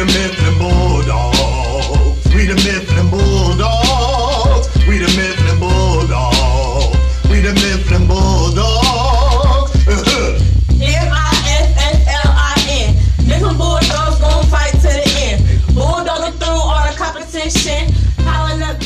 the Mifflin Bulldogs. We the Mifflin Bulldogs. We the Mifflin Bulldogs. We the Mifflin Bulldogs. Mifflin. Mifflin Bulldogs gon' fight to the end. Bulldogging through all the competition. Piling up.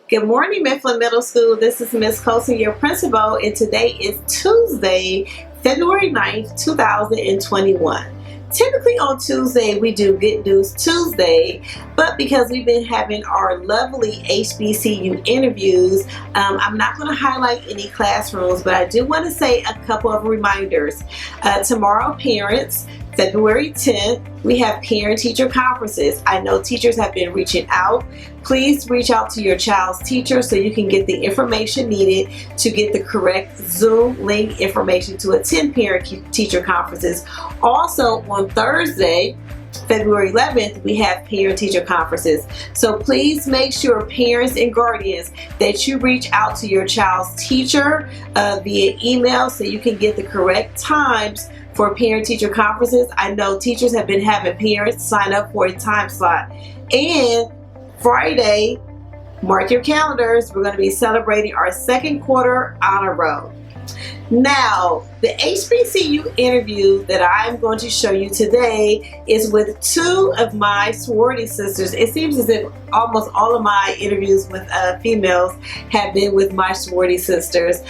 Good morning, Mifflin Middle School. This is Miss Colson, your principal, and today is Tuesday, February 9th, 2021. Typically on Tuesday, we do Good News Tuesday, but because we've been having our lovely HBCU interviews, I'm not going to highlight any classrooms, but I do want to say a couple of reminders. Tomorrow, parents, February 10th, we have parent-teacher conferences. I know teachers have been reaching out. Please reach out to your child's teacher so you can get the information needed to get the correct Zoom link information to attend parent-teacher conferences. Also, on Thursday, February 11th, we have parent-teacher conferences. So please make sure, parents and guardians, that you reach out to your child's teacher via email so you can get the correct times for parent-teacher conferences. I know teachers have been having parents sign up for a time slot. And Friday, mark your calendars, we're going to be celebrating our second quarter honor roll. Now, the HBCU interview that I'm going to show you today is with two of my sorority sisters. It seems as if almost all of my interviews with females have been with my sorority sisters.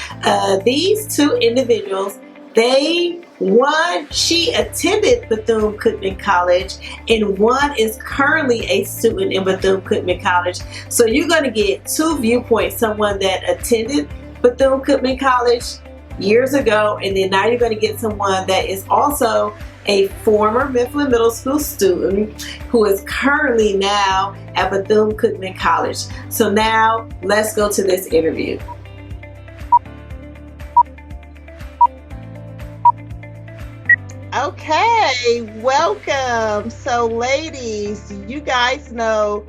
These two individuals, she attended Bethune-Cookman College, and one is currently a student in Bethune-Cookman College. So you're going to get two viewpoints, someone that attended Bethune-Cookman College years ago, and then now you're going to get someone that is also a former Mifflin Middle School student who is currently now at Bethune-Cookman College. So now let's go to this interview. Okay, welcome. So ladies, you guys know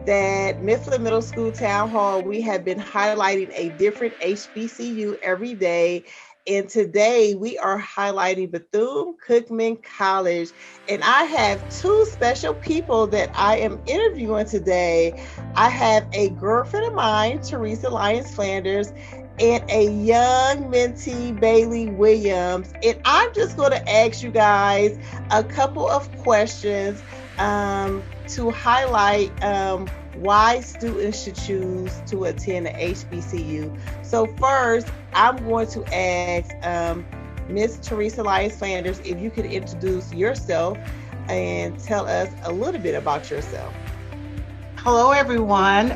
that Mifflin Middle School Town Hall, we have been highlighting a different HBCU every day. And today we are highlighting Bethune-Cookman College. And I have two special people that I am interviewing today. I have a girlfriend of mine, Teresa Lyons Flanders, and a young mentee, Bailey Williams. And I'm just going to ask you guys a couple of questions to highlight why students should choose to attend a HBCU. So first, I'm going to ask Miss Teresa Lyons Flanders if you could introduce yourself and tell us a little bit about yourself. Hello, everyone.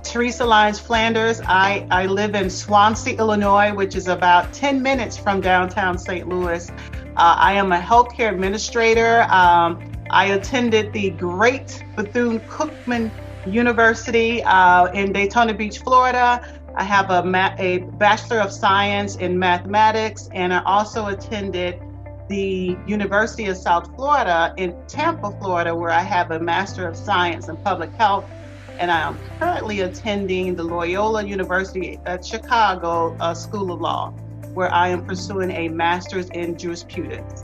Teresa Lyons Flanders. I live in Swansea, Illinois, which is about 10 minutes from downtown St. Louis. I am a healthcare administrator. I attended the great Bethune-Cookman University in Daytona Beach, Florida. I have a Bachelor of Science in Mathematics, and I also attended the University of South Florida in Tampa, Florida, where I have a Master of Science in Public Health, and I am currently attending the Loyola University at Chicago School of Law, where I am pursuing a Master's in Jurisprudence.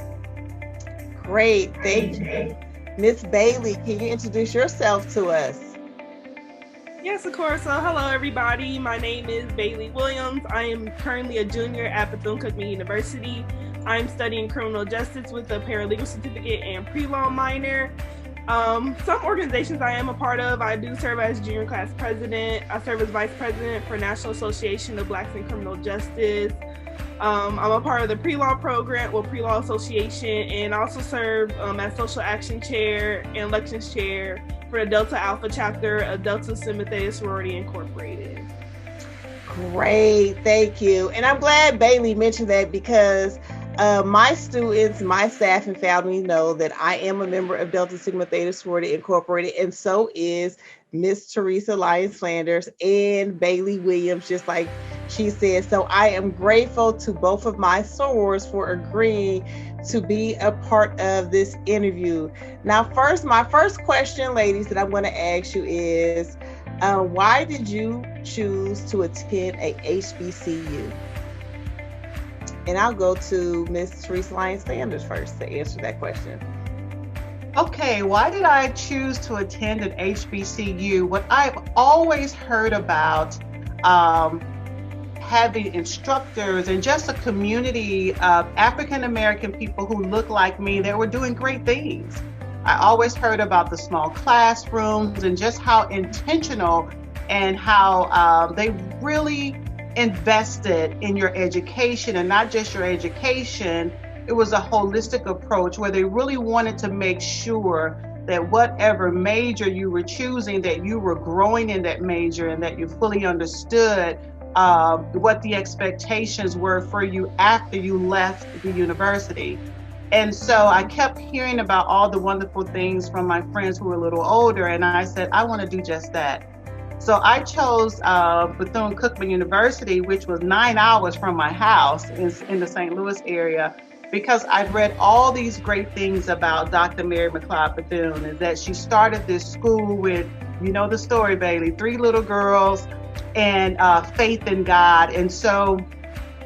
Great, thank you. Miss Bailey, can you introduce yourself to us? Yes, of course. So hello, everybody. My name is Bailey Williams. I am currently a junior at Bethune-Cookman University. I'm studying criminal justice with a paralegal certificate and pre-law minor. Some organizations I am a part of, I do serve as junior class president. I serve as vice president for National Association of Blacks in Criminal Justice. I'm a part of the pre-law program, pre-law association, and I also serve as social action chair and elections chair for the Delta Alpha chapter of Delta Sigma Theta Sorority Incorporated. Great, thank you. And I'm glad Bailey mentioned that because my students, my staff and family know that I am a member of Delta Sigma Theta Sorority Incorporated, and so is Miss Teresa Lyons Flanders and Bailey Williams, just like she said. So I am grateful to both of my sorors for agreeing to be a part of this interview. Now, my first question, ladies, that I'm going to ask you is, why did you choose to attend a HBCU? And I'll go to Miss Teresa Lyons Flanders first to answer that question. Okay, why did I choose to attend an HBCU? What I've always heard about um, having instructors and just a community of African American people who look like me that were doing great things. I always heard about the small classrooms and just how intentional and how they really invested in your education, and not just your education. It was a holistic approach where they really wanted to make sure that whatever major you were choosing, that you were growing in that major and that you fully understood what the expectations were for you after you left the university. And so I kept hearing about all the wonderful things from my friends who were a little older, and I said, I want to do just that. So I chose Bethune-Cookman University, which was 9 hours from my house in the St. Louis area, because I've read all these great things about Dr. Mary McLeod Bethune, is that she started this school with, you know the story, Bailey, 3 little girls and faith in God. And so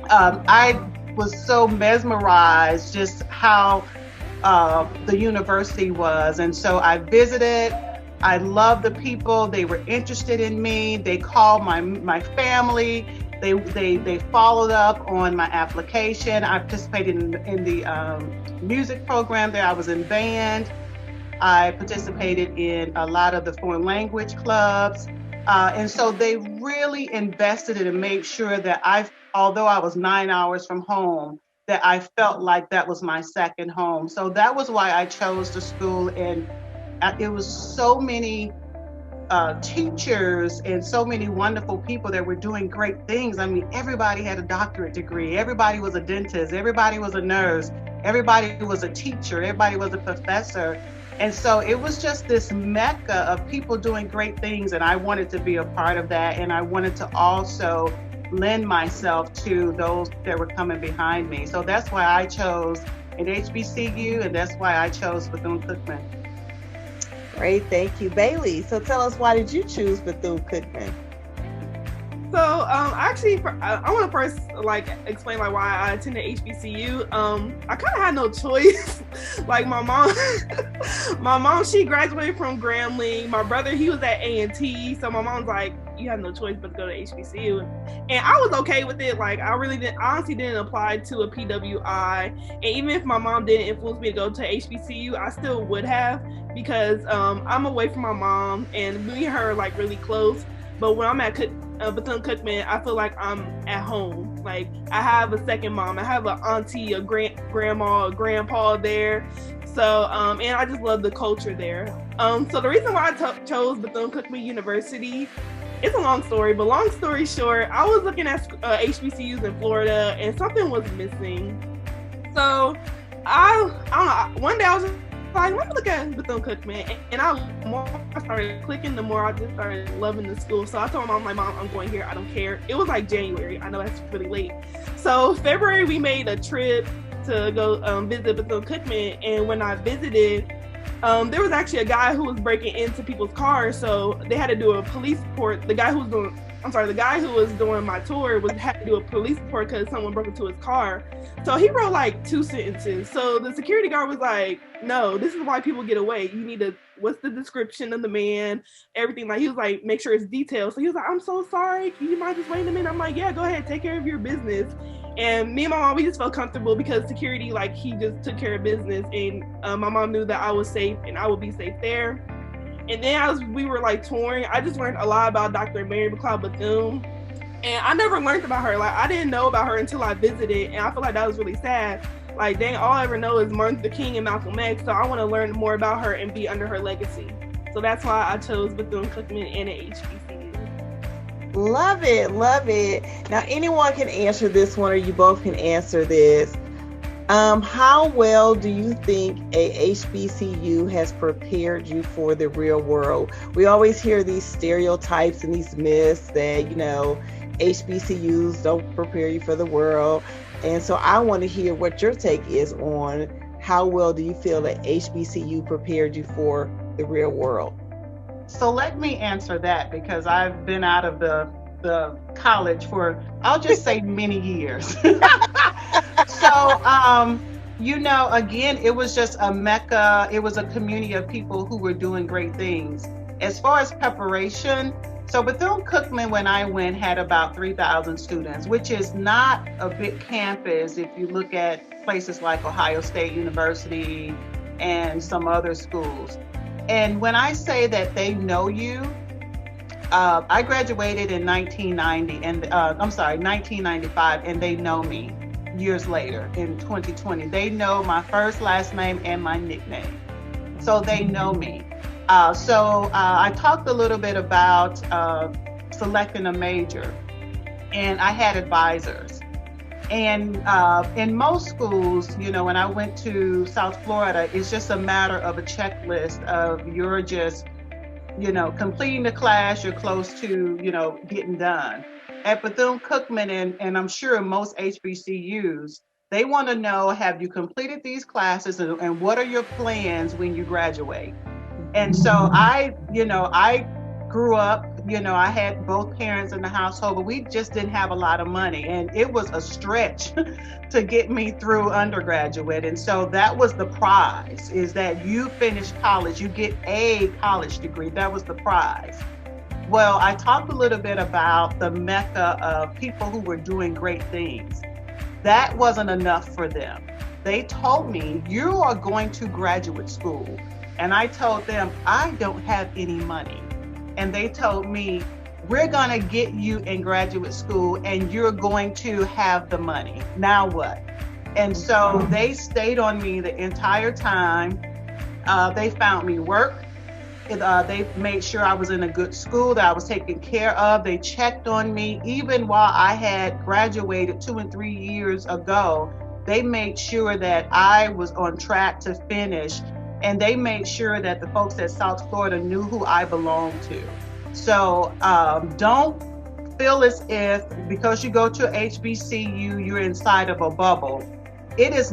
I was so mesmerized just how the university was. And so I visited. I loved the people. They were interested in me. They called my family. They followed up on my application. I participated in the music program there. I was in band. I participated in a lot of the foreign language clubs. And so they really invested in and made sure that although I was 9 hours from home, that I felt like that was my second home. So that was why I chose the school. And it was so many teachers and so many wonderful people that were doing great things. I mean, everybody had a doctorate degree. Everybody was a dentist. Everybody was a nurse. Everybody was a teacher. Everybody was a professor. And so it was just this mecca of people doing great things. And I wanted to be a part of that. And I wanted to also lend myself to those that were coming behind me. So that's why I chose an HBCU, and that's why I chose Bethune-Cookman. Great, thank you, Bailey. So tell us, why did you choose Bethune-Cookman? So actually, I want to first explain why I attended HBCU. I kind of had no choice. Like my mom, she graduated from Grambling. My brother, he was at A&T. So my mom's like, you have no choice but to go to HBCU. And I was okay with it. Like I honestly didn't apply to a PWI. And even if my mom didn't influence me to go to HBCU, I still would have, because I'm away from my mom and me and her are like really close. But when I'm at Bethune-Cookman, I feel like I'm at home. Like I have a second mom. I have an auntie, a grandma, a grandpa there. So, and I just love the culture there. So the reason why I chose Bethune-Cookman University, it's a long story, but long story short, I was looking at HBCUs in Florida and something was missing. So I don't know, one day I was like, let me look at Bethune-Cookman, and the more I started clicking, the more I just started loving the school. So I told my mom, I'm going here, I don't care. It was like January, I know that's really late. So February, we made a trip to go visit Bethune-Cookman, and when I visited, there was actually a guy who was breaking into people's cars, so they had to do a police report. The guy who was doing my tour had to do a police report because someone broke into his car. So he wrote like 2 sentences. So the security guard was like, no, this is why people get away. You need to, what's the description of the man, everything. Like he was like, make sure it's detailed. So he was like, I'm so sorry, you mind just waiting a minute? I'm like, yeah, go ahead, take care of your business. And me and my mom, we just felt comfortable because security, like he just took care of business, and my mom knew that I was safe and I would be safe there. And then as we were like touring, I just learned a lot about Dr. Mary McLeod Bethune. And I never learned about her. Like I didn't know about her until I visited, and I feel like that was really sad. Like dang, all I ever know is Martin Luther King and Malcolm X. So I want to learn more about her and be under her legacy. So that's why I chose Bethune-Cookman and an HBCU. Love it, love it. Now anyone can answer this one, or you both can answer this. How well do you think a HBCU has prepared you for the real world? We always hear these stereotypes and these myths that, HBCUs don't prepare you for the world. And so I want to hear what your take is on how well do you feel that HBCU prepared you for the real world? So let me answer that, because I've been out of the college for, I'll just say, many years. So Again, it was just a mecca. It was a community of people who were doing great things. As far as preparation, so Bethune-Cookman, when I went, had about 3,000 students, which is not a big campus if you look at places like Ohio State University and some other schools. And when I say that they know you, I graduated in 1995, and they know me years later in 2020. They know my first, last name, and my nickname. So they know me. I talked a little bit about selecting a major, and I had advisors. And in most schools, when I went to South Florida, it's just a matter of a checklist of you're just, completing the class, you're close to, getting done. At Bethune-Cookman, and I'm sure most HBCUs, they want to know, have you completed these classes, and what are your plans when you graduate? And so I grew up, I had both parents in the household, but we just didn't have a lot of money. And it was a stretch to get me through undergraduate. And so that was the prize, is that you finish college, you get a college degree. That was the prize. Well, I talked a little bit about the mecca of people who were doing great things. That wasn't enough for them. They told me, you are going to graduate school. And I told them, I don't have any money. And they told me, we're going to get you in graduate school and you're going to have the money. Now what? And so they stayed on me the entire time. They found me work. They made sure I was in a good school, that I was taken care of. They checked on me. Even while I had graduated 2 and 3 years ago, they made sure that I was on track to finish. And they made sure that the folks at South Florida knew who I belonged to. So don't feel as if because you go to HBCU, you're inside of a bubble. It is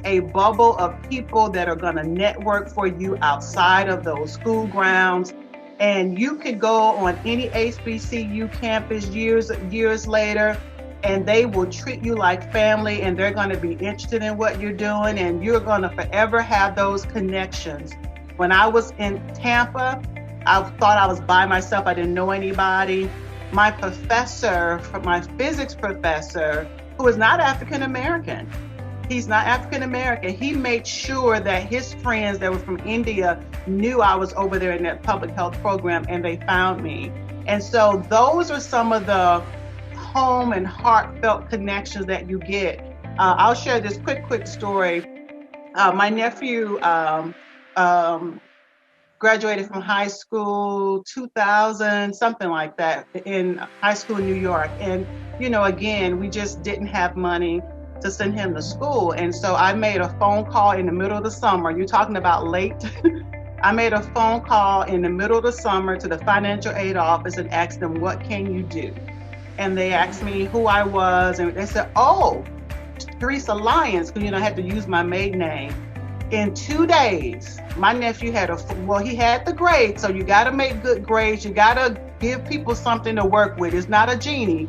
a bubble of people that are going to network for you outside of those school grounds. And you could go on any HBCU campus years later, and they will treat you like family, and they're going to be interested in what you're doing, and you're going to forever have those connections. When I was in Tampa, I thought I was by myself. I didn't know anybody. My professor, my physics professor, who is not African American, he's not African American, he made sure that his friends that were from India knew I was over there in that public health program, and they found me. And so those are some of the home and heartfelt connections that you get. I'll share this quick story. My nephew graduated from high school 2000, something like that, in high school in New York. And, again, we just didn't have money to send him to school. And so I made a phone call in the middle of the summer. You're talking about late. I made a phone call in the middle of the summer to the financial aid office and asked them, what can you do? And they asked me who I was, and they said, oh, Teresa Lyons, because I had to use my maiden name. In 2 days, my nephew had he had the grades, so you got to make good grades. You got to give people something to work with. It's not a genie.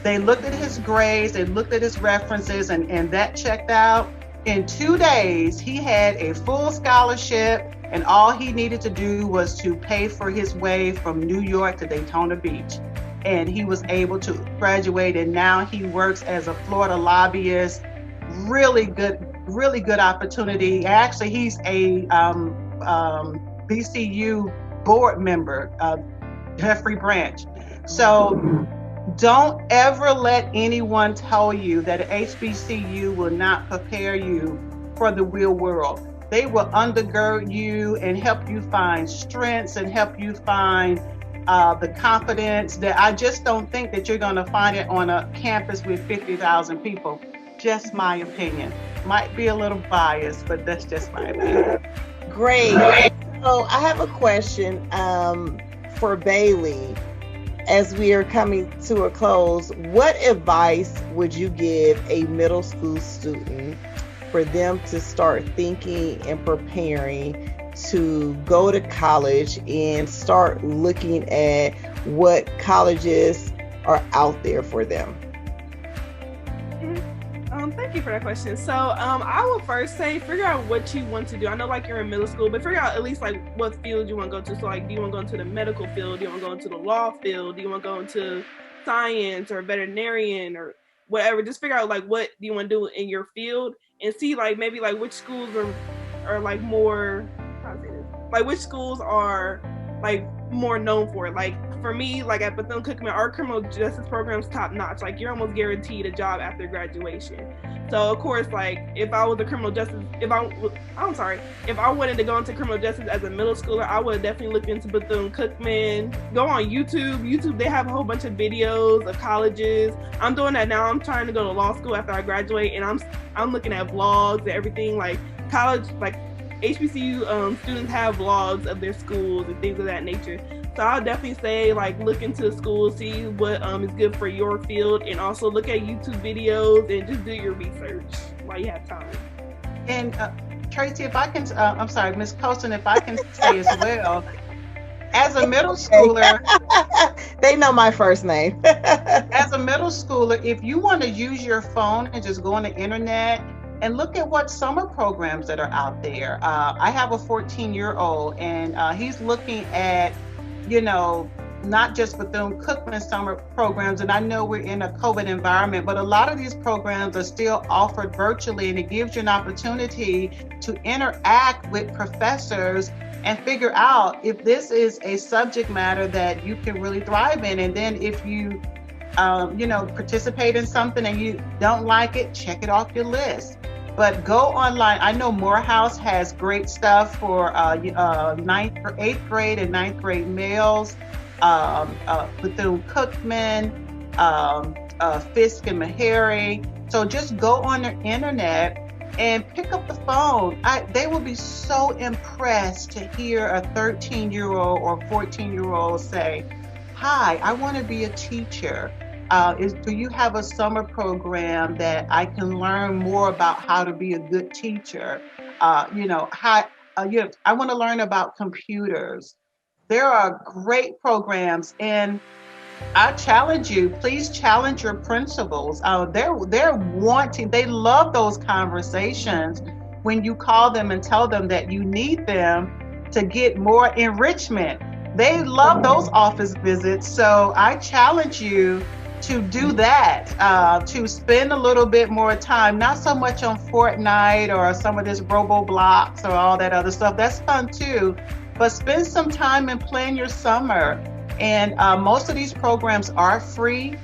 They looked at his grades, they looked at his references, and that checked out. In 2 days, he had a full scholarship, and all he needed to do was to pay for his way from New York to Daytona Beach. And he was able to graduate, and now he works as a Florida lobbyist. Really good opportunity. Actually, he's a BCU board member, Jeffrey Branch. So don't ever let anyone tell you that an HBCU will not prepare you for the real world. They will undergird you and help you find strengths and help you find the confidence that I just don't think that you're going to find it on a campus with 50,000 people. Just my opinion. Might be a little biased, but that's just my opinion. Great. So I have a question for Bailey. As we are coming to a close, what advice would you give a middle school student for them to start thinking and preparing to go to college and start looking at what colleges are out there for them? Thank you for that question. So, I would first say figure out what you want to do. I know, like, you're in middle school, but figure out at least like what field you want to go to. So, like, do you want to go into the medical field? Do you want to go into the law field? Do you want to go into science or veterinarian or whatever? Just figure out like what do you want to do in your field, and see like maybe like which schools are like more, how to say this? Like which schools are like more known for it. Like for me, like at Bethune-Cookman, our criminal justice program is top notch. Like you're almost guaranteed a job after graduation. So of course, like if I was a criminal justice, if I wanted to go into criminal justice as a middle schooler, I would definitely look into Bethune-Cookman. Go on YouTube, they have a whole bunch of videos of colleges. I'm doing that now. I'm trying to go to law school after I graduate, and I'm looking at vlogs and everything. Like college, like HBCU students have vlogs of their schools and things of that nature. So I'll definitely say like look into schools, see what is good for your field, and also look at YouTube videos and just do your research while you have time. And Tracy, if I can, I'm sorry, Ms. Colson, if I can say as well, as a middle schooler, they know my first name. As a middle schooler, if you want to use your phone and just go on the internet and look at what summer programs that are out there. I have a 14-year-old, and he's looking at, not just Bethune-Cookman summer programs, and I know we're in a COVID environment, but a lot of these programs are still offered virtually, and it gives you an opportunity to interact with professors and figure out if this is a subject matter that you can really thrive in. And then if you, participate in something and you don't like it, check it off your list. But go online. I know Morehouse has great stuff for 8th grade and 9th grade males. Bethune-Cookman, Fisk and Meharry. So just go on the internet and pick up the phone. They will be so impressed to hear a 13-year-old or 14-year-old say, "Hi, I want to be a teacher. Do you have a summer program that I can learn more about how to be a good teacher? I want to learn about computers." There are great programs, and I challenge you, please challenge your principals. They love those conversations when you call them and tell them that you need them to get more enrichment. They love those office visits. So I challenge you to do that, to spend a little bit more time, not so much on Fortnite or some of this Roblox or all that other stuff. That's fun too, but spend some time and plan your summer. And most of these programs are free,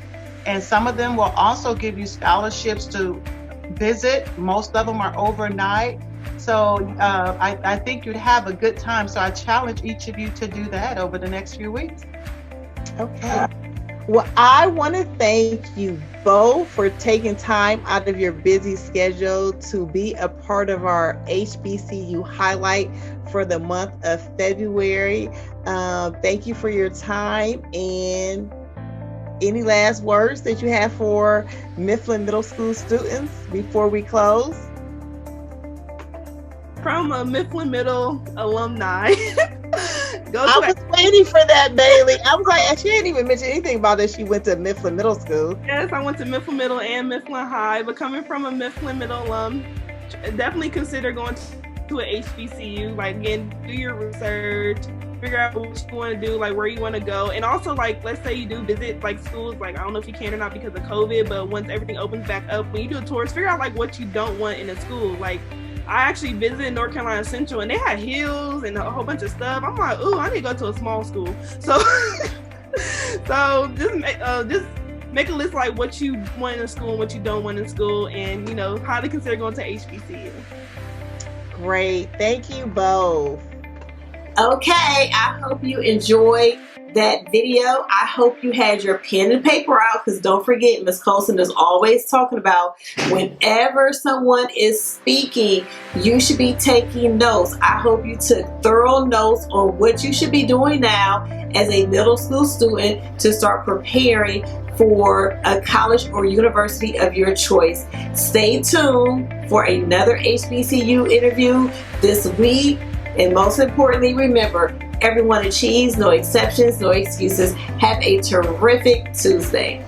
and some of them will also give you scholarships to visit. Most of them are overnight. So I think you'd have a good time. So I challenge each of you to do that over the next few weeks. Okay. Well, I want to thank you both for taking time out of your busy schedule to be a part of our HBCU highlight for the month of February. Thank you for your time. And any last words that you have for Mifflin Middle School students before we close? From a Mifflin Middle alumni. I was waiting for that, Bailey. I was like, she didn't even mention anything about that she went to Mifflin Middle School. Yes, I went to Mifflin Middle and Mifflin High, but coming from a Mifflin Middle alum, definitely consider going to an HBCU. Like, again, do your research, figure out what you want to do, like where you want to go. And also, like, let's say you do visit like schools, like I don't know if you can or not because of COVID, but once everything opens back up, when you do a tour, figure out like what you don't want in a school. Like, I actually visited North Carolina Central, and they had hills and a whole bunch of stuff. I'm like, ooh, I need to go to a small school. So, just make a list like what you want in school and what you don't want in school, and how to consider going to HBCU. Great, thank you both. Okay, I hope you enjoyed that video. I hope you had your pen and paper out, because don't forget, Ms. Colson is always talking about whenever someone is speaking, you should be taking notes. I hope you took thorough notes on what you should be doing now as a middle school student to start preparing for a college or university of your choice. Stay tuned for another HBCU interview this week. And most importantly, remember, everyone achieves, no exceptions, no excuses. Have a terrific Tuesday.